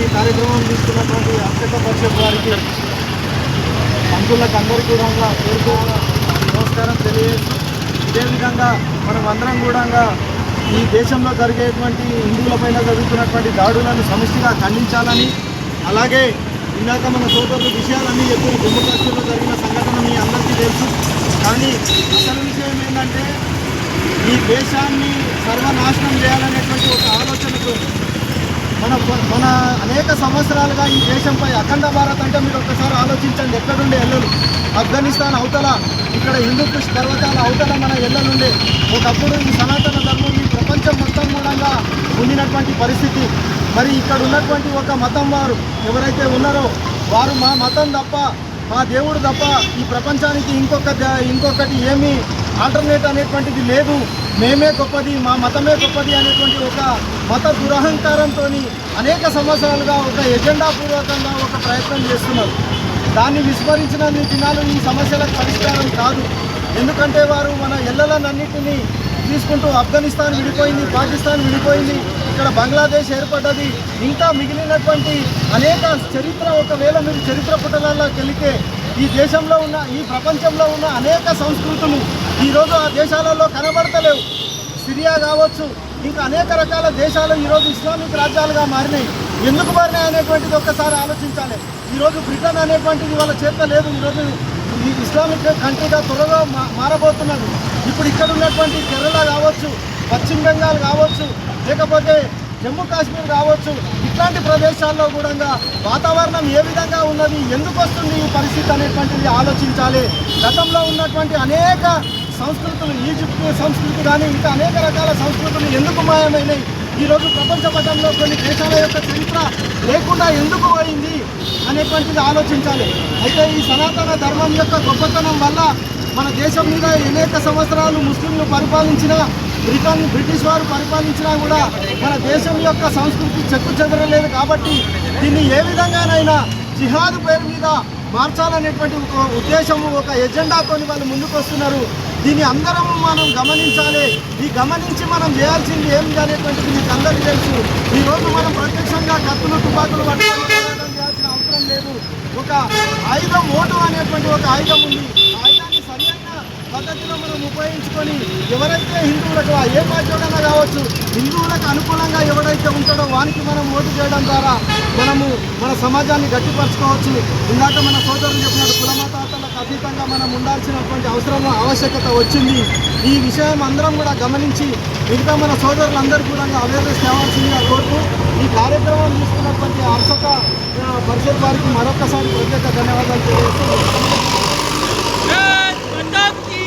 ఈ కార్యక్రమం తీసుకున్నటువంటి అర్చక పరిషత్ వారికి పంతులకు అందరికీ కూడా పేరుకోవాల నమస్కారం తెలియజేస్తూ, ఇదే విధంగా మనం అందరం కూడా ఈ దేశంలో జరిగేటువంటి హిందువులపైన జరుగుతున్నటువంటి దాడులను సమిష్టిగా ఖండించాలని, అలాగే ఇందాక మన సోదరుల విషయాలన్నీ చెప్పిన జమ్మూ కాశ్మీర్లో జరిగిన సంఘటన మీ అందరికీ తెలుసు. కానీ అసలు విషయం ఏంటంటే ఈ దేశాన్ని సర్వనాశనం చేయాలనేటువంటి ఒక ఆలోచనతో మన అనేక సంవత్సరాలుగా ఈ దేశంపై అఖండ భారత్ అంటే మీరు ఒక్కసారి ఆలోచించండి, ఎక్కడుండే ఎల్లలు ఆఫ్ఘనిస్తాన్ అవతల, ఇక్కడ హిందూకుష్ పర్వతాల అవతల మన ఎల్లలుండే. ఒకప్పుడు ఈ సనాతన ధర్మం ఈ ప్రపంచం మొత్తం మూలంగా ఉండినటువంటి పరిస్థితి. మరి ఇక్కడ ఉన్నటువంటి ఒక మతం వారు ఎవరైతే ఉన్నారో వారు మా మతం తప్ప, మా దేవుడు తప్ప ఈ ప్రపంచానికి ఇంకొకటి ఏమీ ఆల్టర్నేట్ అనేటువంటిది లేదు, మేమే గొప్పది, మా మతమే గొప్పది అనేటువంటి ఒక మత దురహంకారంతో అనేక సంవత్సరాలుగా ఒక ఎజెండాపూర్వకంగా ఒక ప్రయత్నం చేస్తున్నారు. దాన్ని విస్మరించిన దినాలు ఈ సమస్యలకు పరిష్కారం కాదు. ఎందుకంటే వారు మన ఎల్లలన్నింటినీ తీసుకుంటూ ఆఫ్ఘనిస్తాన్ విడిపోయింది, పాకిస్తాన్ విడిపోయింది, ఇక్కడ బంగ్లాదేశ్ ఏర్పడ్డది, ఇంకా మిగిలినటువంటి అనేక చరిత్ర, ఒకవేళ మీరు చరిత్ర పుటలలోకి వెళితే ఈ దేశంలో ఉన్న, ఈ ప్రపంచంలో ఉన్న అనేక సంస్కృతులు ఈరోజు ఆ దేశాలలో కనబడతలేవు. సిరియా కావచ్చు, ఇంకా అనేక రకాల దేశాలు ఈరోజు ఇస్లామిక్ రాజ్యాలుగా మారినాయి. ఎందుకు మారినాయి అనేటువంటిది ఒక్కసారి ఆలోచించాలి. ఈరోజు బ్రిటన్ అనేటువంటిది వాళ్ళ చేత లేదు, ఈరోజు ఈ ఇస్లామిక్ కంట్రీగా త్వరగా మారబోతున్నది. ఇప్పుడు ఇక్కడ ఉన్నటువంటి కేరళ కావచ్చు, పశ్చిమ బెంగాల్ కావచ్చు, లేకపోతే జమ్మూ కాశ్మీర్ కావచ్చు, ఇట్లాంటి ప్రదేశాల్లో కూడా వాతావరణం ఏ విధంగా ఉన్నది, ఎందుకు వస్తుంది ఈ పరిస్థితి అనేటువంటిది ఆలోచించాలి. గతంలో ఉన్నటువంటి అనేక సంస్కృతులు, ఈజిప్ట్ సంస్కృతి కానీ ఇంకా అనేక రకాల సంస్కృతులు ఎందుకు మాయమైనవి, ఈరోజు ప్రపంచ పటంలో కొన్ని దేశాల యొక్క చరిత్ర లేకుండా ఎందుకు పోయింది అనేటువంటిది ఆలోచించాలి. అయితే ఈ సనాతన ధర్మం యొక్క గొప్పతనం వల్ల మన దేశం మీద అనేక సంవత్సరాలు ముస్లింలు పరిపాలించిన, బ్రిటిష్ వారు పరిపాలించినా కూడా మన దేశం యొక్క సంస్కృతి చెక్కు చెదరలేదు. కాబట్టి దీన్ని ఏ విధంగానైనా జిహాద్ పేరు మీద మార్చాలనేటువంటి ఒక ఉద్దేశము, ఒక ఎజెండాతో వాళ్ళు ముందుకు వస్తున్నారు. దీన్ని అందరము మనం గమనించాలి. ఈ గమనించి మనం చేయాల్సింది ఏమిటి అనేటువంటిది మీకు అందరికీ తెలుసు. ఈరోజు మనం ప్రత్యక్షంగా కత్తులు, తుపాకులు పట్టుకొని పోరాటం చేయాల్సిన అవసరం లేదు. ఒక ఆయుధం, ఓటు అనేటువంటి ఒక ఆయుధం ఉంది. ఆయుధాన్ని సరైన పద్ధతిలో మనం ఉపయోగించుకొని ఎవరైతే హిందువులకు, ఏ పార్టీడైనా కావచ్చు, హిందువులకు అనుకూలంగా ఎవరైతే ఉంటాడో వానికి మనం ఓటు చేయడం ద్వారా మనము మన సమాజాన్ని గట్టిపరచుకోవచ్చు. ఇందాక మన సోదరులు చెప్పినట్టు కులమతాలకు అతీతంగా మనం ఉండాల్సినటువంటి అవసరం, ఆవశ్యకత వచ్చింది. ఈ విషయం అందరం కూడా గమనించి మిగతా మన సోదరులందరూ కూడా అవేర్నెస్ తేవాల్సిందిగా కోరుతూ ఈ కార్యక్రమం తీసుకున్నటువంటి అర్చక పరిషత్ వారికి మరొకసారి ప్రత్యేక ధన్యవాదాలు తెలియజేస్తూ